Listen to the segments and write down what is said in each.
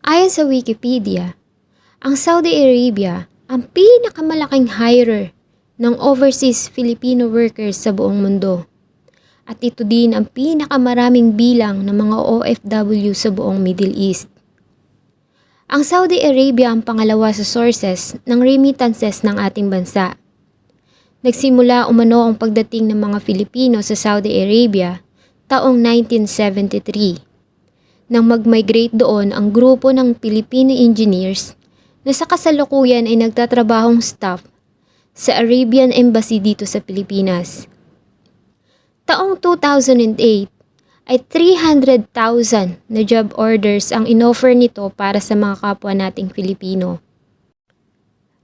Ayon sa Wikipedia, ang Saudi Arabia ang pinakamalaking hirer ng overseas Filipino workers sa buong mundo. At ito din ang pinakamaraming bilang ng mga OFW sa buong Middle East. Ang Saudi Arabia ang pangalawa sa sources ng remittances ng ating bansa. Nagsimula umano ang pagdating ng mga Filipino sa Saudi Arabia taong 1973 nang mag-migrate doon ang grupo ng Filipino engineers na sa kasalukuyan ay nagtatrabahong staff sa Arabian Embassy dito sa Pilipinas. Taong 2008 ay 300,000 na job orders ang inoffer nito para sa mga kapwa nating Filipino.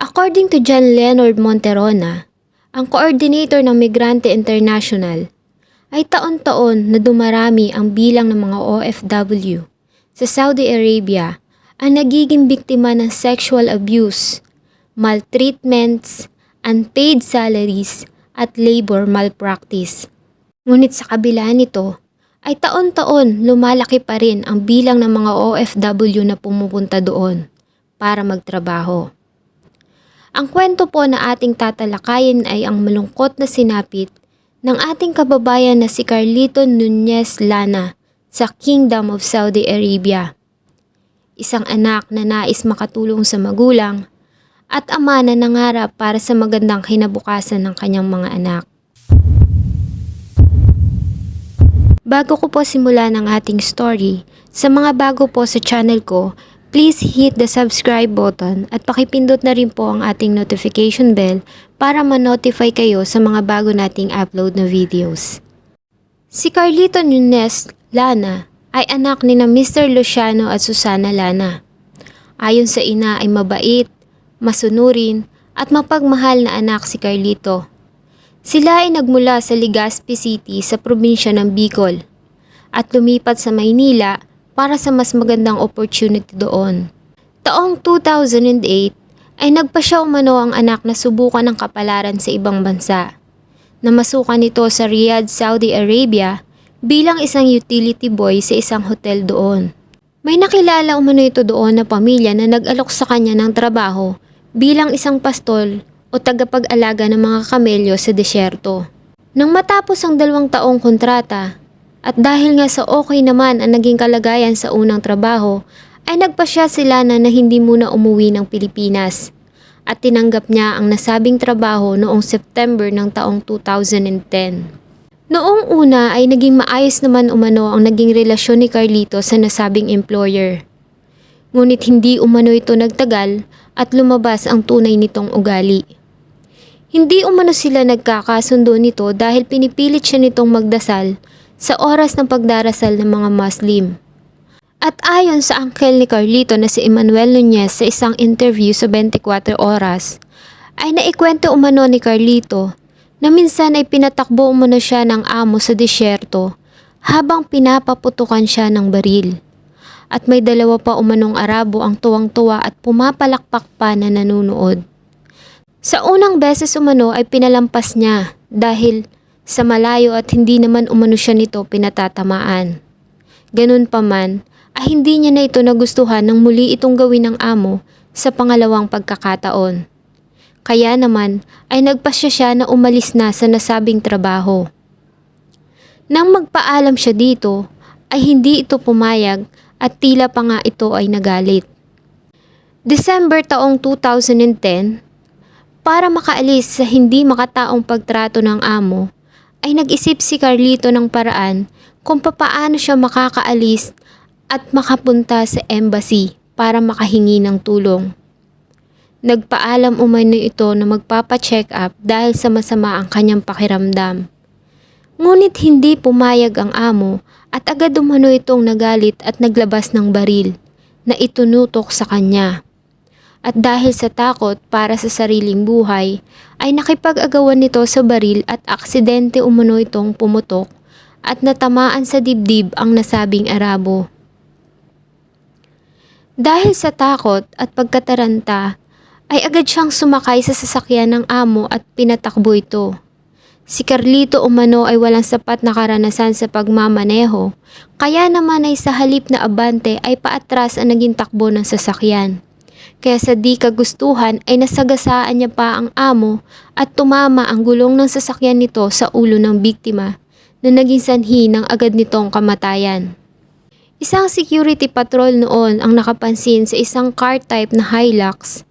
According to John Leonard Monterona, ang coordinator ng Migrante International, ay taon-taon na dumarami ang bilang ng mga OFW sa Saudi Arabia ang nagiging biktima ng sexual abuse, maltreatments, unpaid salaries at labor malpractice. Ngunit sa kabila nito, ay taon-taon lumalaki pa rin ang bilang ng mga OFW na pumupunta doon para magtrabaho. Ang kwento po na ating tatalakayin ay ang malungkot na sinapit ng ating kababayan na si Carlito Nunez Lana sa Kingdom of Saudi Arabia. Isang anak na nais makatulong sa magulang at ama na nangarap para sa magandang kinabukasan ng kanyang mga anak. Bago ko po simulan ang ating story, sa mga bago po sa channel ko, please hit the subscribe button at pakipindot na rin po ang ating notification bell para ma-notify kayo sa mga bago nating upload na videos. Si Carlito Nunez Lana ay anak ni na Mr. Luciano at Susana Lana. Ayon sa ina ay mabait, masunurin at mapagmahal na anak si Carlito. Sila ay nagmula sa Legazpi City sa probinsya ng Bicol at lumipat sa Maynila para sa mas magandang opportunity doon. Taong 2008 ay nagpasya umano ang anak na subukan ng kapalaran sa ibang bansa. Namasukan nito sa Riyadh, Saudi Arabia bilang isang utility boy sa isang hotel doon. May nakilala umano ito doon na pamilya na nag-alok sa kanya ng trabaho bilang isang pastol o tagapag-alaga ng mga kamelyo sa desyerto. Nang matapos ang 2 taong kontrata, at dahil nga sa okay naman ang naging kalagayan sa unang trabaho, ay nagpasya sila na hindi muna umuwi ng Pilipinas at tinanggap niya ang nasabing trabaho noong September ng taong 2010. Noong una ay naging maayos naman umano ang naging relasyon ni Carlito sa nasabing employer. Ngunit hindi umano ito nagtagal at lumabas ang tunay nitong ugali. Hindi umano sila nagkakasundo nito dahil pinipilit siya nitong magdasal sa oras ng pagdarasal ng mga Muslim. At ayon sa uncle ni Carlito na si Emmanuel Nunez sa isang interview sa 24 Oras, ay naikwento umano ni Carlito na minsan ay pinatakbo umano siya ng amo sa disyerto habang pinapaputukan siya ng baril. At may 2 pa umanong Arabo ang tuwang-tuwa at pumapalakpak pa na nanunood. Sa unang beses umano ay pinalampas niya dahil sa malayo at hindi naman umano siya nito pinatatamaan. Ganun pa man, ay hindi niya na ito nagustuhan nang muli itong gawin ng amo sa pangalawang pagkakataon. Kaya naman ay nagpasya siya na umalis na sa nasabing trabaho. Nang magpaalam siya dito, ay hindi ito pumayag at tila pa nga ito ay nagalit. December taong 2010, para makaalis sa hindi makataong pagtrato ng amo, ay nag-isip si Carlito ng paraan kung papaano siya makakaalis at makapunta sa embassy para makahingi ng tulong. Nagpaalam umano ito na magpapa-check up dahil sa masama ang kanyang pakiramdam. Ngunit hindi pumayag ang amo at agad umano itong nagalit at naglabas ng baril na itunutok sa kanya. At dahil sa takot para sa sariling buhay, ay nakipag-agawan nito sa baril at aksidente umano itong pumutok at natamaan sa dibdib ang nasabing Arabo. Dahil sa takot at pagkataranta, ay agad siyang sumakay sa sasakyan ng amo at pinatakbo ito. Si Carlito umano ay walang sapat na karanasan sa pagmamaneho, kaya naman ay sa halip na abante ay paatras ang naging takbo ng sasakyan. Kaya sa di kagustuhan ay nasagasaan niya pa ang amo at tumama ang gulong ng sasakyan nito sa ulo ng biktima na naging sanhi ng agad nitong kamatayan. Isang security patrol noon ang nakapansin sa isang car type na Hilux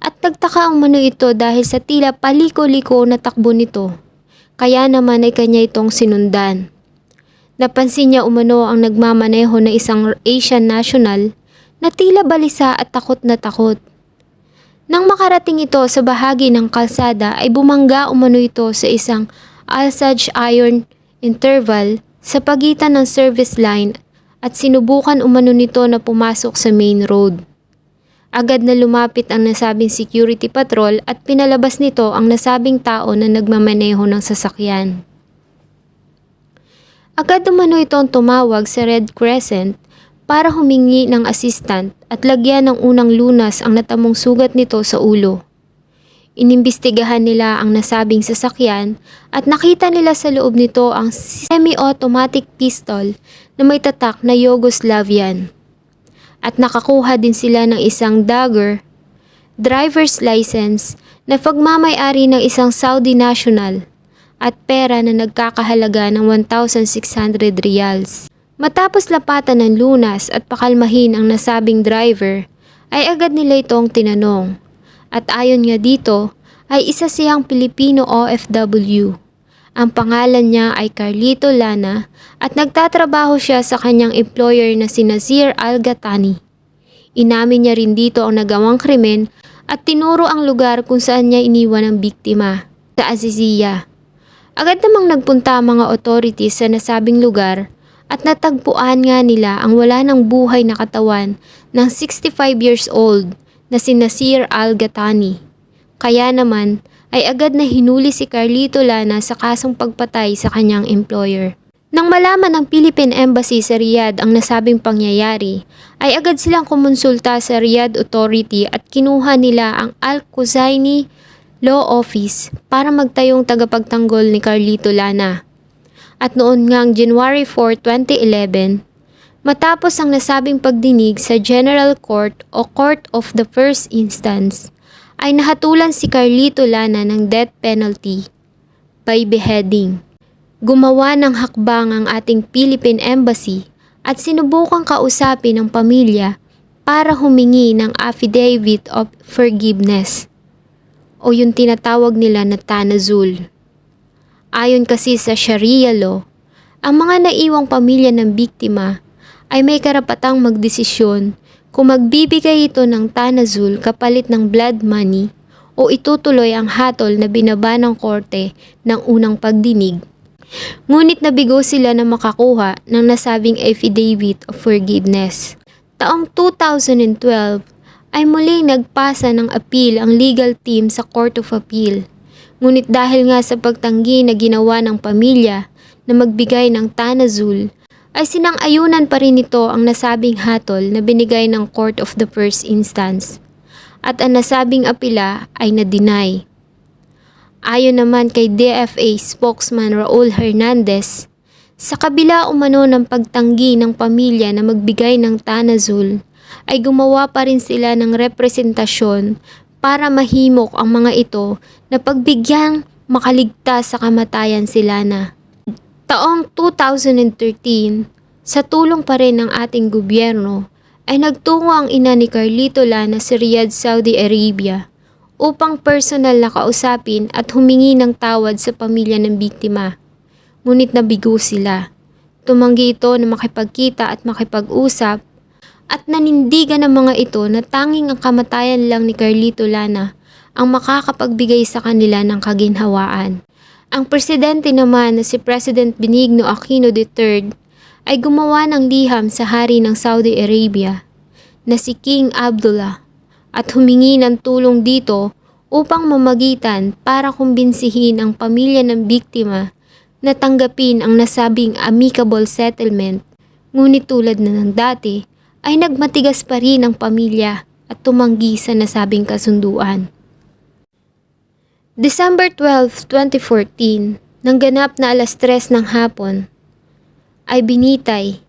at nagtaka ang umano ito dahil sa tila paliko-liko na takbo nito. Kaya naman ay kanya itong sinundan. Napansin niya umano ang nagmamaneho na isang Asian national na tila balisa at takot na takot. Nang makarating ito sa bahagi ng kalsada ay bumangga umano ito sa isang Alsage iron interval sa pagitan ng service line at sinubukan umano nito na pumasok sa main road. Agad na lumapit ang nasabing security patrol at pinalabas nito ang nasabing tao na nagmamaneho ng sasakyan. Agad umano itong tumawag sa Red Crescent para humingi ng assistant at lagyan ng unang lunas ang natamong sugat nito sa ulo. Inimbestigahan nila ang nasabing sasakyan at nakita nila sa loob nito ang semi-automatic pistol na may tatak na Yugoslavian. At nakakuha din sila ng isang dagger, driver's license na pagmamay-ari ng isang Saudi national at pera na nagkakahalaga ng 1,600 riyals. Matapos lapatan ng lunas at pakalmahin ang nasabing driver, ay agad nila itong tinanong. At ayon nga dito, ay isa siyang Pilipino OFW. Ang pangalan niya ay Carlito Lana at nagtatrabaho siya sa kanyang employer na si Nazir Al-Ghatani. Inamin niya rin dito ang nagawang krimen at tinuro ang lugar kung saan niya iniwan ang biktima, sa Azizia. Agad namang nagpunta ang mga authorities sa nasabing lugar at natagpuan nga nila ang wala ng buhay na katawan ng 65 years old na si Nazir Al-Ghatani. Kaya naman ay agad na hinuli si Carlito Lana sa kasong pagpatay sa kanyang employer. Nang malaman ng Philippine Embassy sa Riyadh ang nasabing pangyayari, ay agad silang kumonsulta sa Riyadh Authority at kinuha nila ang Al-Quzaini Law Office para magtayong tagapagtanggol ni Carlito Lana. At noon ngang January 4, 2011, matapos ang nasabing pagdinig sa General Court o Court of the First Instance, ay nahatulan si Carlito Lana ng death penalty by beheading. Gumawa ng hakbang ang ating Philippine Embassy at sinubukang kausapin ang pamilya para humingi ng affidavit of forgiveness o yung tinatawag nila na tanazul. Ayon kasi sa Sharia law, ang mga naiwang pamilya ng biktima ay may karapatang magdesisyon kung magbibigay ito ng tanazul kapalit ng blood money o itutuloy ang hatol na binaba ng korte ng unang pagdinig. Ngunit nabigo sila na makakuha ng nasabing affidavit of forgiveness. Taong 2012 ay muling nagpasa ng appeal ang legal team sa Court of Appeal. Ngunit dahil nga sa pagtanggi na ginawa ng pamilya na magbigay ng tanazul, ay sinang-ayunan pa rin ito ang nasabing hatol na binigay ng Court of the First Instance. At ang nasabing apela ay na-deny. Ayon naman kay DFA spokesman Raul Hernandez, sa kabila umano ng pagtanggi ng pamilya na magbigay ng tanazul, ay gumawa pa rin sila ng representasyon para mahimok ang mga ito na pagbigyang makaligtas sa kamatayan si Lana. Taong 2013, sa tulong pa rin ng ating gobyerno, ay nagtungo ang ina ni Carlito Lana sa Riyadh, Saudi Arabia upang personal na kausapin at humingi ng tawad sa pamilya ng biktima. Ngunit nabigo sila. Tumanggi ito na makipagkita at makipag-usap at nanindigan ng mga ito na tanging ang kamatayan lang ni Carlito Lana ang makakapagbigay sa kanila ng kaginhawaan. Ang presidente naman na si President Benigno Aquino III ay gumawa ng liham sa hari ng Saudi Arabia na si King Abdullah at humingi ng tulong dito upang mamagitan para kumbinsihin ang pamilya ng biktima na tanggapin ang nasabing amicable settlement. Ngunit tulad na ng dati ay nagmatigas pa rin ang pamilya at tumanggi sa nasabing kasunduan. December 12, 2014, Nang ganap na 3:00 ng hapon, ay binitay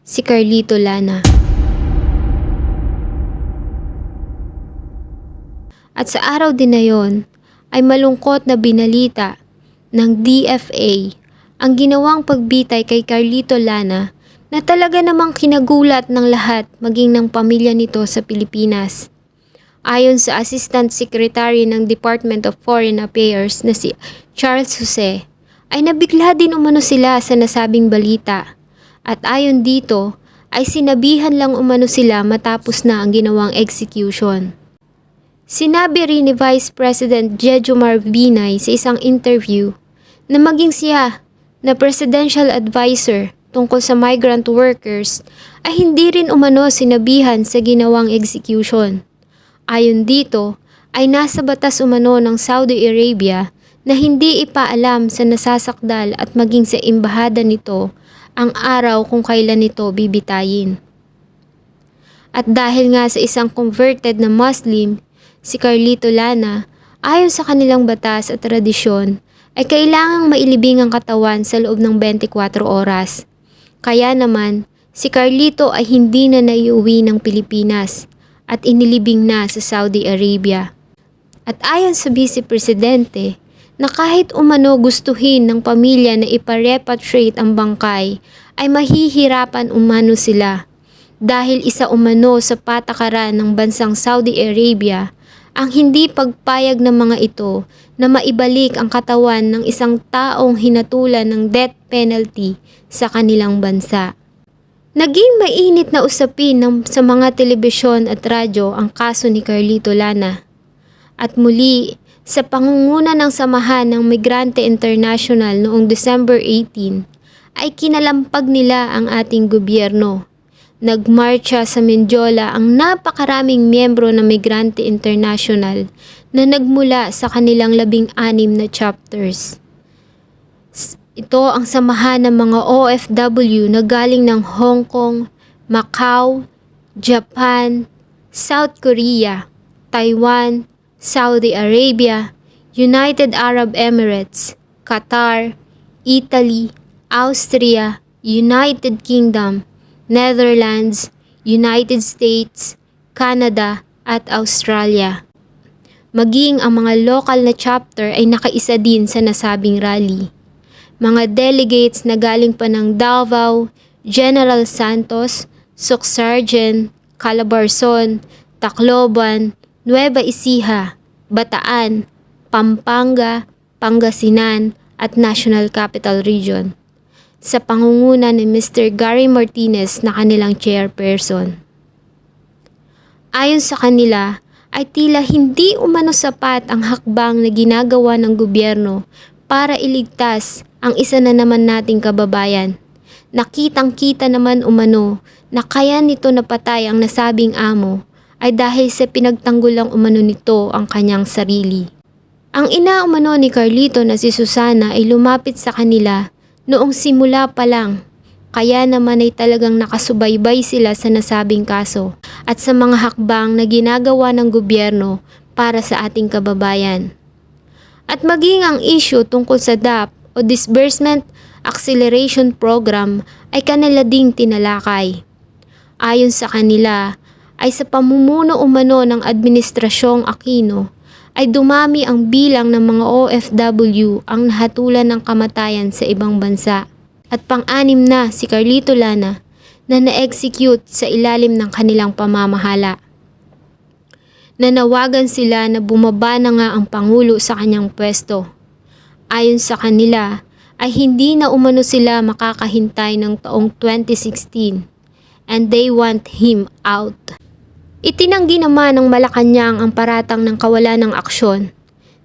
si Carlito Lana. At sa araw din na yon, ay malungkot na binalita ng DFA ang ginawang pagbitay kay Carlito Lana na talaga namang kinagulat ng lahat maging ng pamilya nito sa Pilipinas. Ayon sa Assistant Secretary ng Department of Foreign Affairs na si Charles Jose, ay nabigla din umano sila sa nasabing balita. At ayon dito, ay sinabihan lang umano sila matapos na ang ginawang execution. Sinabi rin ni Vice President Jejomar Binay sa isang interview na maging siya na presidential advisor tungkol sa migrant workers ay hindi rin umano sinabihan sa ginawang execution. Ayon dito ay nasa batas umano ng Saudi Arabia na hindi ipaalam sa nasasakdal at maging sa embahada nito ang araw kung kailan ito bibitayin. At dahil nga sa isang converted na Muslim, si Carlito Lana, ayon sa kanilang batas at tradisyon, ay kailangang mailibing ang katawan sa loob ng 24 oras. Kaya naman, si Carlito ay hindi na naiuwi ng Pilipinas at inilibing na sa Saudi Arabia. At ayon sa Vice Presidente, na kahit umano gustuhin ng pamilya na iparepatriate ang bangkay, ay mahihirapan umano sila dahil isa umano sa patakaran ng bansang Saudi Arabia ang hindi pagpayag ng mga ito na maibalik ang katawan ng isang taong hinatulan ng death penalty sa kanilang bansa. Naging mainit na usapin sa mga telebisyon at radyo ang kaso ni Carlito Lana. At muli, sa pangunguna ng Samahan ng Migrante International noong December 18, ay kinalampag nila ang ating gobyerno. Nagmarcha sa Mendiola ang napakaraming miyembro ng Migrante International na nagmula sa kanilang 16 na chapters. Ito ang samahan ng mga OFW na galing ng Hong Kong, Macau, Japan, South Korea, Taiwan, Saudi Arabia, United Arab Emirates, Qatar, Italy, Austria, United Kingdom, Netherlands, United States, Canada at Australia. Maging ang mga lokal na chapter ay nakaisa din sa nasabing rally. Mga delegates na galing pa ng Davao, General Santos, Sucsargen, Calabarzon, Tacloban, Nueva Ecija, Bataan, Pampanga, Pangasinan at National Capital Region sa pangunguna ni Mr. Gary Martinez na kanilang chairperson. Ayon sa kanila, ay tila hindi umano sapat ang hakbang na ginagawa ng gobyerno para iligtas ang isa na naman nating kababayan. Nakitang-kita naman umano na kaya nito napatay ang nasabing amo ay dahil sa pinagtanggulang umano nito ang kanyang sarili. Ang ina umano ni Carlito na si Susana ay lumapit sa kanila noong simula pa lang, kaya naman ay talagang nakasubaybay sila sa nasabing kaso at sa mga hakbang na ginagawa ng gobyerno para sa ating kababayan. At maging ang issue tungkol sa DAP o Disbursement Acceleration Program ay kanila ding tinalakay. Ayon sa kanila ay sa pamumuno umano ng Administrasyong Aquino ay dumami ang bilang ng mga OFW ang nahatulan ng kamatayan sa ibang bansa. At pang-anim na si Carlito Lana na na-execute sa ilalim ng kanilang pamamahala. Nanawagan sila na bumaba na nga ang Pangulo sa kanyang pwesto. Ayon sa kanila ay hindi na umano sila makakahintay ng taong 2016 and they want him out. Itinanggi naman ng Malacanang ang paratang ng kawalan ng aksyon.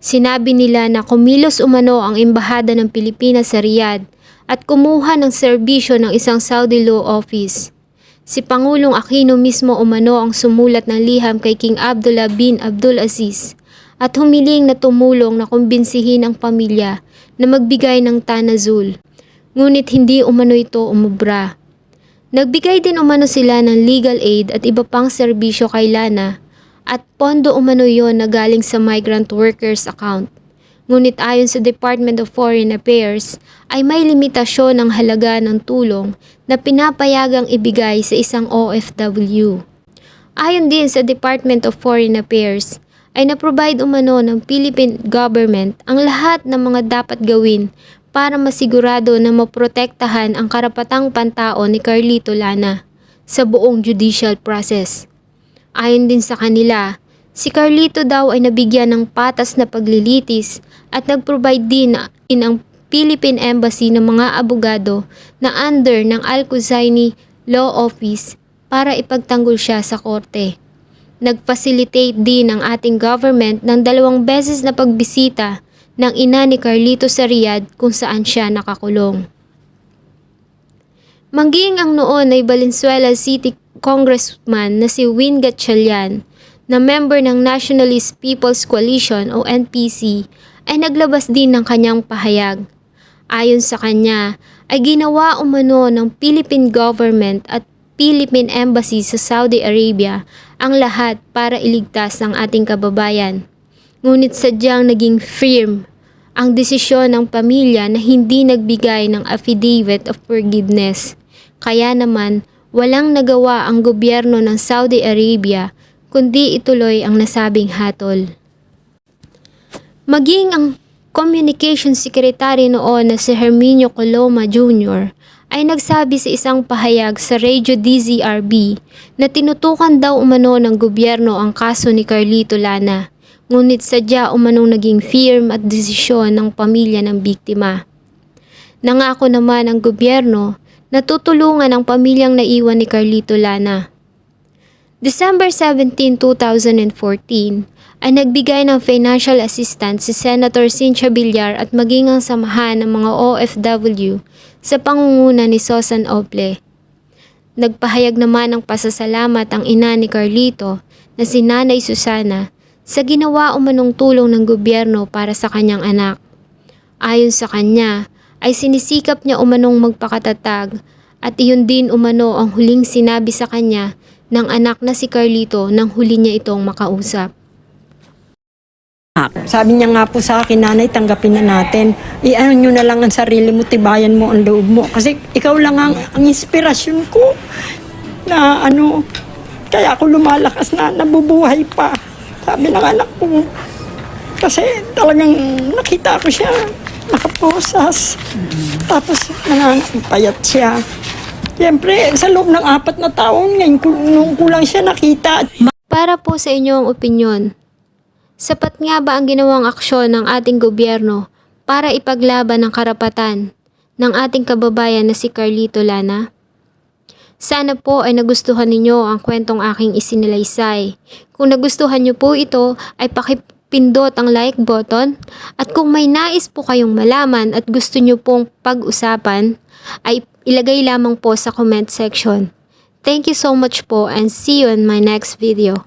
Sinabi nila na kumilos umano ang Embahada ng Pilipinas sa Riyadh at kumuha ng serbisyo ng isang Saudi law office. Si Pangulong Aquino mismo umano ang sumulat ng liham kay King Abdullah bin Abdul Aziz at humiling na tumulong na kumbinsihin ang pamilya na magbigay ng tanazul. Ngunit hindi umano ito umubra. Nagbigay din umano sila ng legal aid at iba pang serbisyo kay Lana at pondo umano yon na galing sa migrant workers account. Ngunit ayon sa Department of Foreign Affairs ay may limitasyon ng halaga ng tulong na pinapayagang ibigay sa isang OFW. Ayon din sa Department of Foreign Affairs ay na-provide umano ng Philippine government ang lahat ng mga dapat gawin para masigurado na maprotektahan ang karapatang pantao ni Carlito Lana sa buong judicial process. Ayon din sa kanila, si Carlito daw ay nabigyan ng patas na paglilitis at nag-provide din ang Philippine Embassy ng mga abogado na under ng Al-Qusayni Law Office para ipagtanggol siya sa korte. Nag-facilitate din ang ating government ng 2 beses na pagbisita ng ina ni Carlito sa Riyadh kung saan siya nakakulong. Maging ang noon ay Valenzuela City Congressman na si Win Gatchalian na member ng Nationalist People's Coalition o NPC ay naglabas din ng kanyang pahayag. Ayon sa kanya ay ginawa umano ng Philippine government at Philippine Embassy sa Saudi Arabia ang lahat para iligtas ang ating kababayan. Ngunit sadyang naging firm ang desisyon ng pamilya na hindi nagbigay ng affidavit of forgiveness. Kaya naman, walang nagawa ang gobyerno ng Saudi Arabia kundi ituloy ang nasabing hatol. Maging ang Communication Secretary noon na si Herminio Coloma Jr. ay nagsabi sa isang pahayag sa Radio DZRB na tinutukan daw umano ng gobyerno ang kaso ni Carlito Lana, ngunit sadya umanong naging firm at desisyon ng pamilya ng biktima. Nangako naman ang gobyerno na tutulungan ang pamilyang naiwan ni Carlito Lana. December 17, 2014 ay nagbigay ng financial assistance si Senator Cynthia Villar at maging ang samahan ng mga OFW sa pangunguna ni Susan Ople. Nagpahayag naman ng pasasalamat ang ina ni Carlito na si Nanay Susana sa ginawa umanong tulong ng gobyerno para sa kanyang anak. Ayon sa kanya ay sinisikap niya umanong magpakatatag at iyon din umano ang huling sinabi sa kanya ng anak na si Carlito nang huli niya itong makausap. Sabi niya nga po sa akin, nanay, tanggapin na natin. Iano nyo na lang ang sarili mo, tibayan mo ang loob mo. Kasi ikaw lang ang inspirasyon ko na kaya ako lumalakas na nabubuhay pa. Sabi ng anak ko. Kasi talagang nakita ko siya, nakaposas. Tapos payat siya. Siyempre, sa loob ng 4 na taon, ngayon nung kulang siya nakita. Para po sa inyong opinyon, sapat nga ba ang ginawang aksyon ng ating gobyerno para ipaglaban ang karapatan ng ating kababayan na si Carlito Lana? Sana po ay nagustuhan ninyo ang kwentong aking isinilaysay. Kung nagustuhan nyo po ito ay pakipindot ang like button at kung may nais po kayong malaman at gusto nyo pong pag-usapan ay ilagay lamang po sa comment section. Thank you so much po and see you in my next video.